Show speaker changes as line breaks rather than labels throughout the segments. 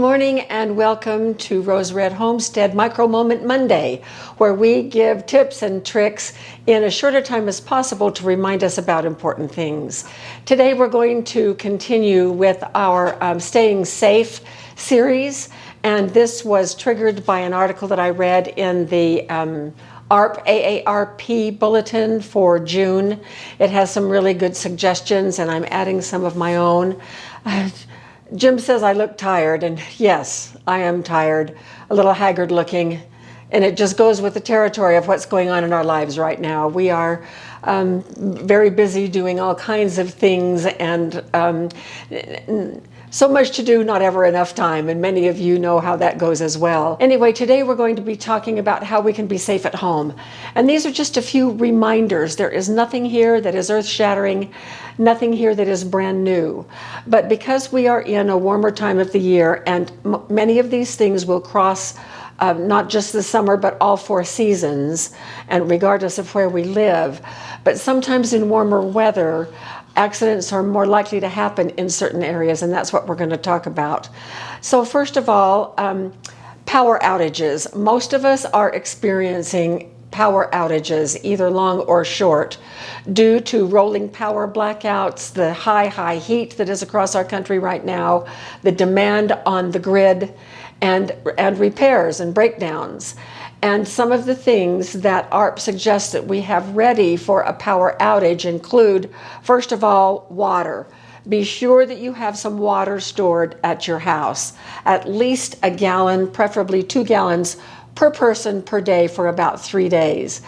morning and welcome to Rose Red Homestead Micro Moment Monday, where we give tips and tricks in as short a time as possible to remind us about important things. Today we're going to continue with our Staying Safe series, and this was triggered by an article that I read in the AARP bulletin for June. It has some really good suggestions, and I'm adding some of my own. Jim says I look tired, and yes, I am tired, a little haggard looking, and it just goes with the territory of what's going on in our lives right now. We are very busy doing all kinds of things, and so much to do, not ever enough time, and many of you know how that goes as well. Anyway, today we're going to be talking about how we can be safe at home. And these are just a few reminders. There is nothing here that is earth-shattering, nothing here that is brand new. But because we are in a warmer time of the year, and many of these things will cross not just the summer, but all four seasons, and regardless of where we live. But sometimes in warmer weather, accidents are more likely to happen in certain areas, and that's what we're going to talk about. So first of all, power outages. Most of us are experiencing power outages, either long or short, due to rolling power blackouts, the high heat that is across our country right now, the demand on the grid, and repairs and breakdowns. And some of the things that AARP suggests that we have ready for a power outage include, first of all, water. Be sure that you have some water stored at your house, at least a gallon, preferably 2 gallons per person per day for about 3 days.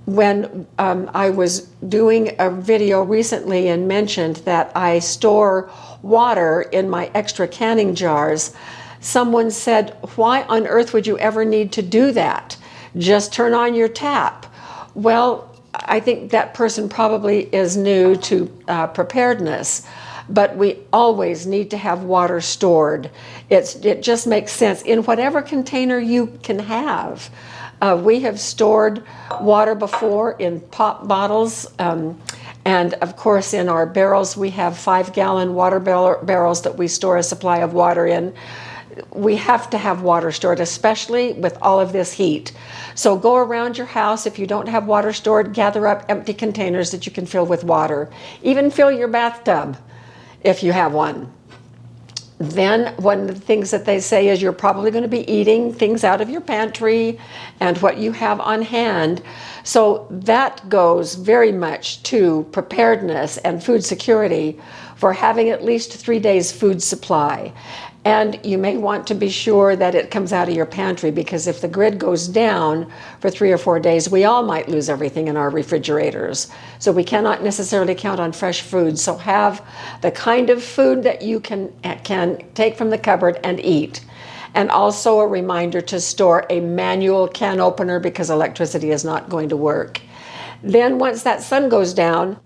When I was doing a video recently and mentioned that I store water in my extra canning jars, someone said, why on earth would you ever need to do that? Just turn on your tap. Well, I think that person probably is new to preparedness, but we always need to have water stored. It just makes sense in whatever container you can have. We have stored water before in pop bottles, and of course in our barrels we have 5-gallon water barrels that we store a supply of water in. We have to have water stored, especially with all of this heat. So go around your house. If you don't have water stored, gather up empty containers that you can fill with water. Even fill your bathtub if you have one. Then one of the things that they say is you're probably going to be eating things out of your pantry and what you have on hand. So that goes very much to preparedness and food security for having at least 3 days food supply. And you may want to be sure that it comes out of your pantry, because if the grid goes down for 3 or 4 days, we all might lose everything in our refrigerators. So we cannot necessarily count on fresh food. So have the kind of food that you can take from the cupboard and eat. And also a reminder to store a manual can opener, because electricity is not going to work. Then once that sun goes down,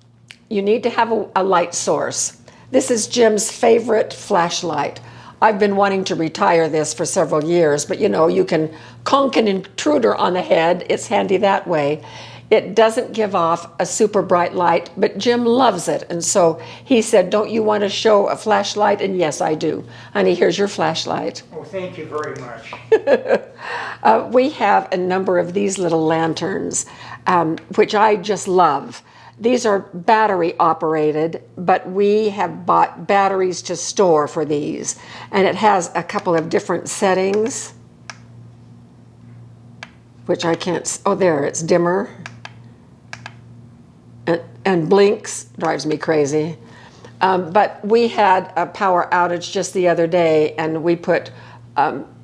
you need to have a light source. This is Jim's favorite flashlight. I've been wanting to retire this for several years, but you know, you can conk an intruder on the head. It's handy that way. It doesn't give off a super bright light, but Jim loves it. And so he said, don't you want to show a flashlight? And yes, I do. Honey, here's your flashlight.
Oh, thank you very much.
We have a number of these little lanterns, which I just love. These are battery operated, but we have bought batteries to store for these. And it has a couple of different settings, which I can't, oh there, it's dimmer. And blinks, drives me crazy. But we had a power outage just the other day, and we put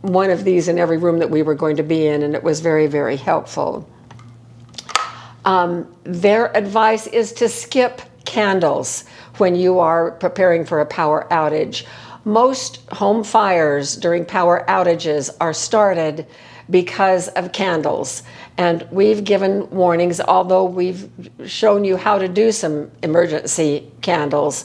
one of these in every room that we were going to be in, and it was very, very helpful. Their advice is to skip candles when you are preparing for a power outage. Most home fires during power outages are started because of candles. And we've given warnings, although we've shown you how to do some emergency candles.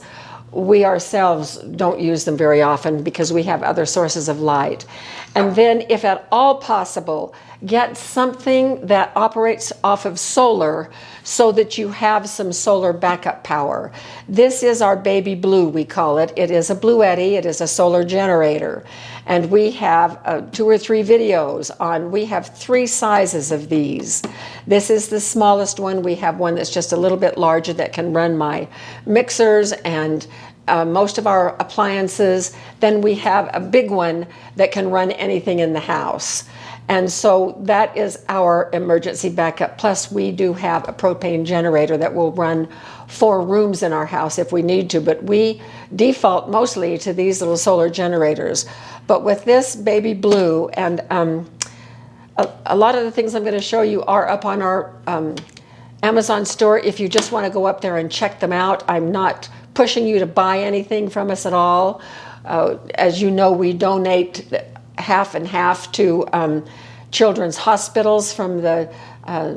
We ourselves don't use them very often because we have other sources of light. And then, if at all possible, get something that operates off of solar so that you have some solar backup power. This is our baby blue, we call it. It is a Bluetti, it is a solar generator. And we have 2 or 3 videos on, we have 3 sizes of these. This is the smallest one. We have one that's just a little bit larger that can run my mixers and most of our appliances. Then we have a big one that can run anything in the house. And so that is our emergency backup. Plus we do have a propane generator that will run 4 rooms in our house if we need to, but we default mostly to these little solar generators. But with this baby blue, and a lot of the things I'm going to show you are up on our Amazon store if you just want to go up there and check them out. I'm not pushing you to buy anything from us at all. As you know, we donate half and half to children's hospitals from the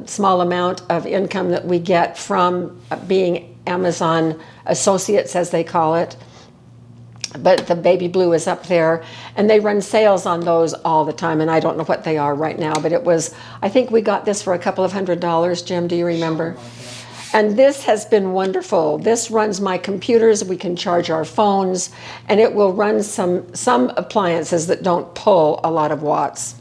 small amount of income that we get from being Amazon associates, as they call it. But the baby blue is up there, and they run sales on those all the time, and I don't know what they are right now, but it was, I think we got this for a couple of $100s. Jim, do you remember? And this has been wonderful. This runs my computers. We can charge our phones, and it will run some appliances that don't pull a lot of watts.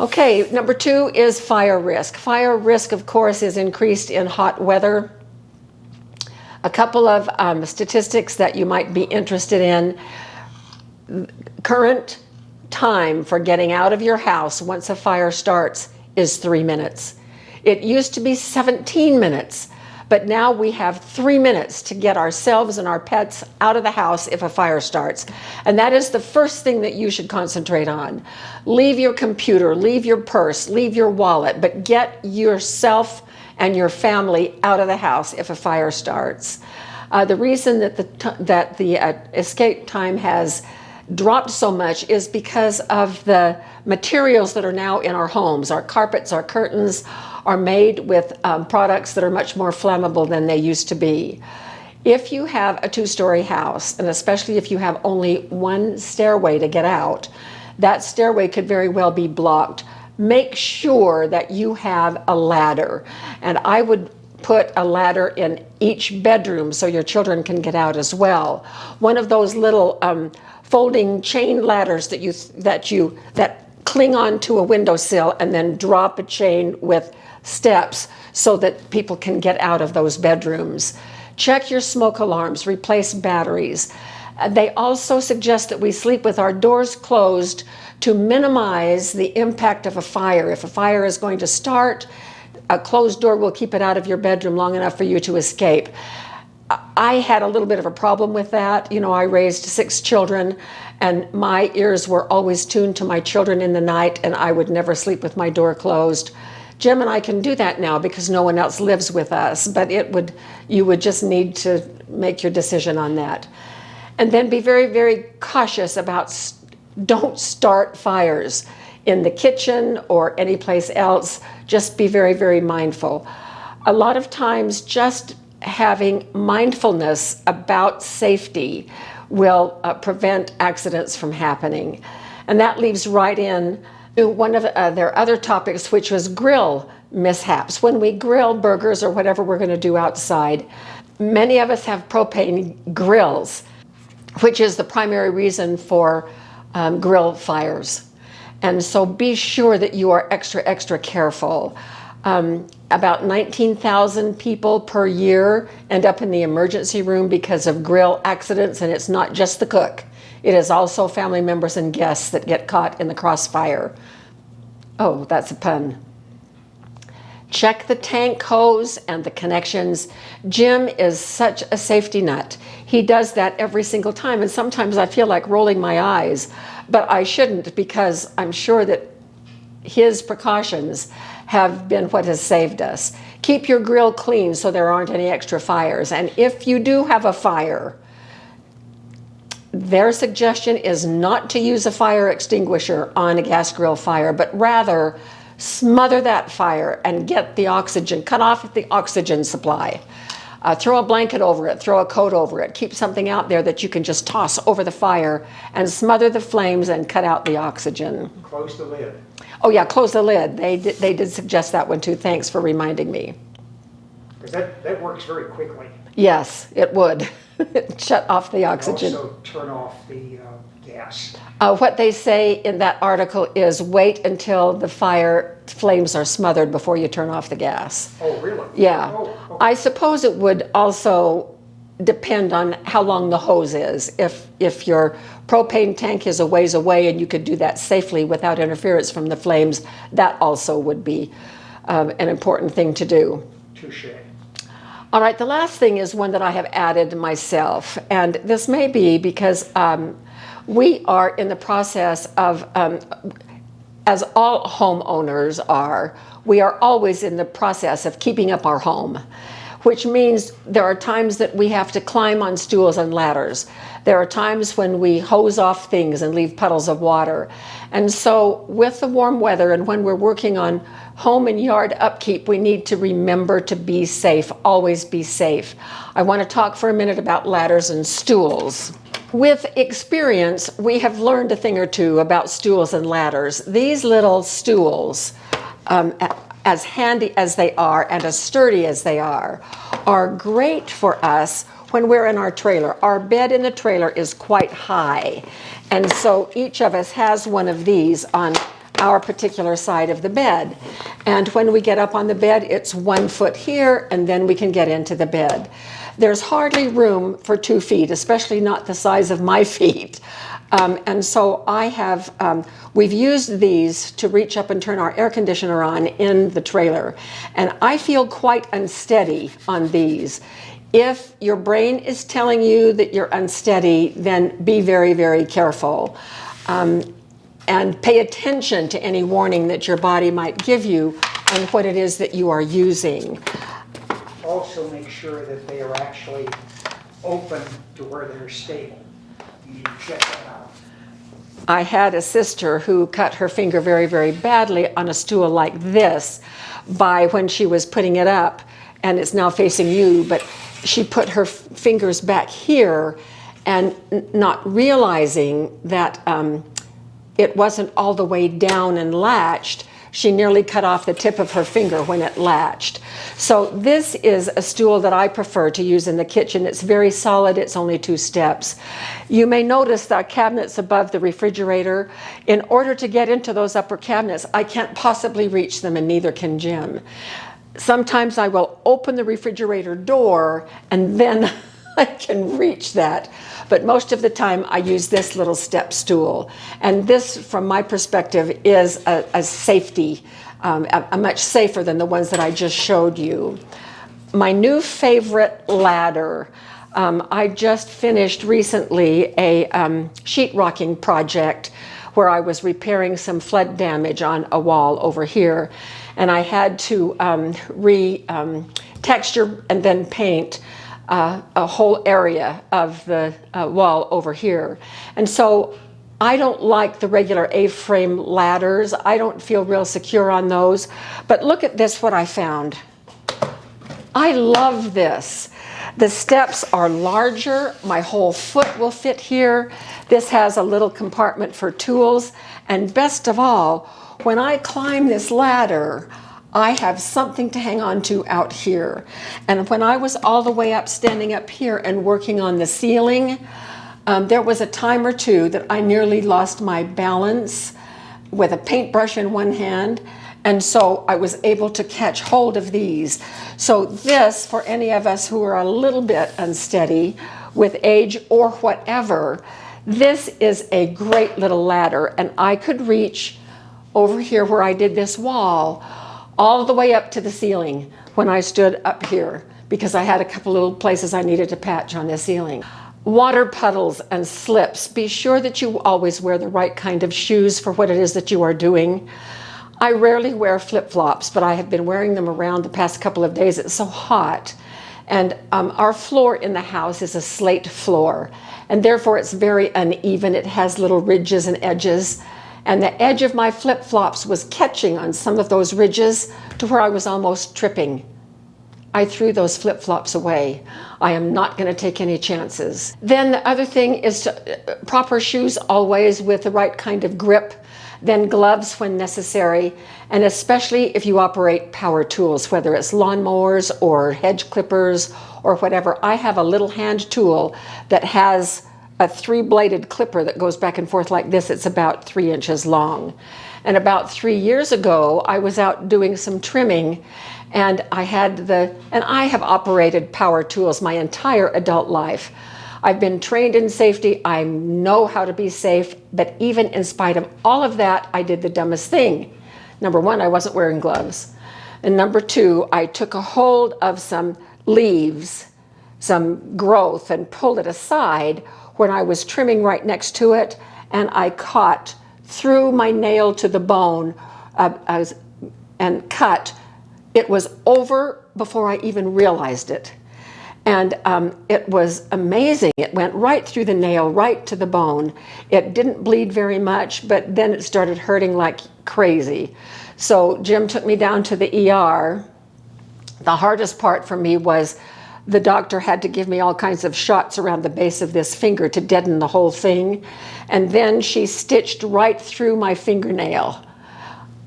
Okay, number 2 is fire risk. Fire risk, of course, is increased in hot weather. A couple of statistics that you might be interested in. Current time for getting out of your house once a fire starts is 3 minutes. It used to be 17 minutes, but now we have 3 minutes to get ourselves and our pets out of the house if a fire starts. And that is the first thing that you should concentrate on. Leave your computer, leave your purse, leave your wallet, but get yourself and your family out of the house if a fire starts. The reason that the escape time has dropped so much is because of the materials that are now in our homes. Our carpets, our curtains are made with products that are much more flammable than they used to be. If you have a 2-story house, and especially if you have only one stairway to get out, that stairway could very well be blocked. Make sure that you have a ladder, and I would put a ladder in each bedroom so your children can get out as well. One of those little folding chain ladders that cling onto a windowsill and then drop a chain with steps so that people can get out of those bedrooms. Check your smoke alarms, replace batteries. They also suggest that we sleep with our doors closed to minimize the impact of a fire. If a fire is going to start, a closed door will keep it out of your bedroom long enough for you to escape. I had a little bit of a problem with that. You know, I raised 6 children, and my ears were always tuned to my children in the night, and I would never sleep with my door closed. Jim and I can do that now because no one else lives with us, but you would just need to make your decision on that. And then be very, very cautious about don't start fires in the kitchen or any place else. Just be very, very mindful. A lot of times just having mindfulness about safety will prevent accidents from happening. And that leads right in to one of their other topics, which was grill mishaps. When we grill burgers or whatever we're going to do outside, many of us have propane grills, which is the primary reason for grill fires. And so be sure that you are extra, extra careful. About 19,000 people per year end up in the emergency room because of grill accidents, and it's not just the cook. It is also family members and guests that get caught in the crossfire. Oh, that's a pun. Check the tank hose and the connections. Jim is such a safety nut. He does that every single time, and sometimes I feel like rolling my eyes, but I shouldn't, because I'm sure that his precautions have been what has saved us. Keep your grill clean so there aren't any extra fires. And if you do have a fire, their suggestion is not to use a fire extinguisher on a gas grill fire, but rather smother that fire and get the oxygen, cut off the oxygen supply. Throw a blanket over it, throw a coat over it, keep something out there that you can just toss over the fire and smother the flames and cut out the oxygen.
Close the lid.
Oh yeah, close the lid. They did suggest that one too. Thanks for reminding me.
Because that works very quickly.
Yes, it would. Shut off the oxygen.
Also turn off the gas.
What they say in that article is wait until the fire flames are smothered before you turn off the gas.
Oh, really?
Yeah.
Oh, okay.
I suppose it would also depend on how long the hose is. If your propane tank is a ways away and you could do that safely without interference from the flames, that also would be an important thing to do.
Touche.
All right, the last thing is one that I have added myself, and this may be because we are in the process of, as all homeowners are, we are always in the process of keeping up our home, which means there are times that we have to climb on stools and ladders. There are times when we hose off things and leave puddles of water. And so with the warm weather and when we're working on home and yard upkeep, we need to remember to be safe, always be safe. I want to talk for a minute about ladders and stools. With experience, we have learned a thing or two about stools and ladders. These little stools, as handy as they are and as sturdy as they are great for us when we're in our trailer. Our bed in the trailer is quite high, and so each of us has one of these on our particular side of the bed. And when we get up on the bed, it's 1 foot here, and then we can get into the bed. There's hardly room for 2 feet, especially not the size of my feet. And so we've used these to reach up and turn our air conditioner on in the trailer. And I feel quite unsteady on these. If your brain is telling you that you're unsteady, then be very, very careful. And pay attention to any warning that your body might give you on what it is that you are using.
Also make sure that they are actually open to where they're stable. You need to check that out.
I had a sister who cut her finger very, very badly on a stool like this by when she was putting it up, and it's now facing you, but she put her fingers back here and not realizing that it wasn't all the way down and latched. She nearly cut off the tip of her finger when it latched. So this is a stool that I prefer to use in the kitchen. It's very solid. It's only 2 steps. You may notice the cabinets above the refrigerator. In order to get into those upper cabinets, I can't possibly reach them, and neither can Jim. Sometimes I will open the refrigerator door and then I can reach that. But most of the time I use this little step stool. And this, from my perspective, is a safety, a much safer than the ones that I just showed you. My new favorite ladder, I just finished recently a sheetrocking project where I was repairing some flood damage on a wall over here. And I had to texture and then paint a whole area of the wall over here. And so I don't like the regular A-frame ladders. I don't feel real secure on those. But look at this, what I found. I love this. The steps are larger. My whole foot will fit here. This has a little compartment for tools. And best of all, when I climb this ladder, I have something to hang on to out here. And when I was all the way up, standing up here and working on the ceiling, there was a time or two that I nearly lost my balance with a paintbrush in one hand. And so I was able to catch hold of these. So this, for any of us who are a little bit unsteady with age or whatever, this is a great little ladder. And I could reach over here where I did this wall all the way up to the ceiling when I stood up here, because I had a couple little places I needed to patch on the ceiling. Water puddles and slips. Be sure that you always wear the right kind of shoes for what it is that you are doing. I rarely wear flip-flops, but I have been wearing them around the past couple of days. It's so hot. And our floor in the house is a slate floor, and therefore it's very uneven. It has little ridges and edges. And the edge of my flip-flops was catching on some of those ridges to where I was almost tripping. I threw those flip-flops away. I am not going to take any chances. Then the other thing is proper shoes always with the right kind of grip, then gloves when necessary, and especially if you operate power tools, whether it's lawnmowers or hedge clippers or whatever. I have a little hand tool that has a 3-bladed clipper that goes back and forth like this. It's about 3 inches long. And about 3 years ago, I was out doing some trimming, and I have operated power tools my entire adult life. I've been trained in safety. I know how to be safe, but even in spite of all of that, I did the dumbest thing. Number one, I wasn't wearing gloves. And number two, I took a hold of some leaves, some growth, and pulled it aside when I was trimming right next to it, and I caught through my nail to the bone and cut. It was over before I even realized it. And it was amazing. It went right through the nail, right to the bone. It didn't bleed very much, but then it started hurting like crazy. So Jim took me down to the ER. The hardest part for me was the doctor had to give me all kinds of shots around the base of this finger to deaden the whole thing. And then she stitched right through my fingernail.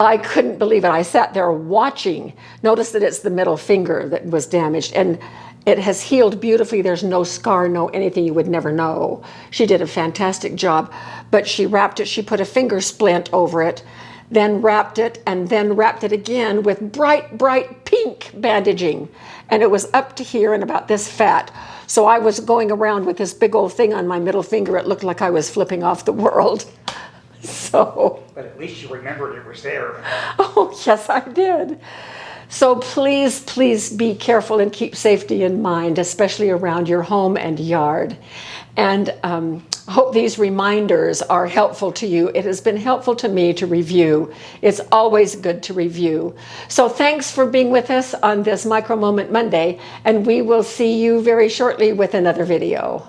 I couldn't believe it. I sat there watching. Notice that it's the middle finger that was damaged, and it has healed beautifully. There's no scar, no anything. You would never know. She did a fantastic job, but she wrapped it. She put a finger splint over it, then wrapped it, and then wrapped it again with bright, bright pink bandaging. And it was up to here and about this fat. So I was going around with this big old thing on my middle finger. It looked like I was flipping off the world. So.
But at least you remembered it was there.
Oh, yes, I did. So please, please be careful and keep safety in mind, especially around your home and yard. And I hope these reminders are helpful to you. It has been helpful to me to review. It's always good to review. So thanks for being with us on this Micro Moment Monday, and we will see you very shortly with another video.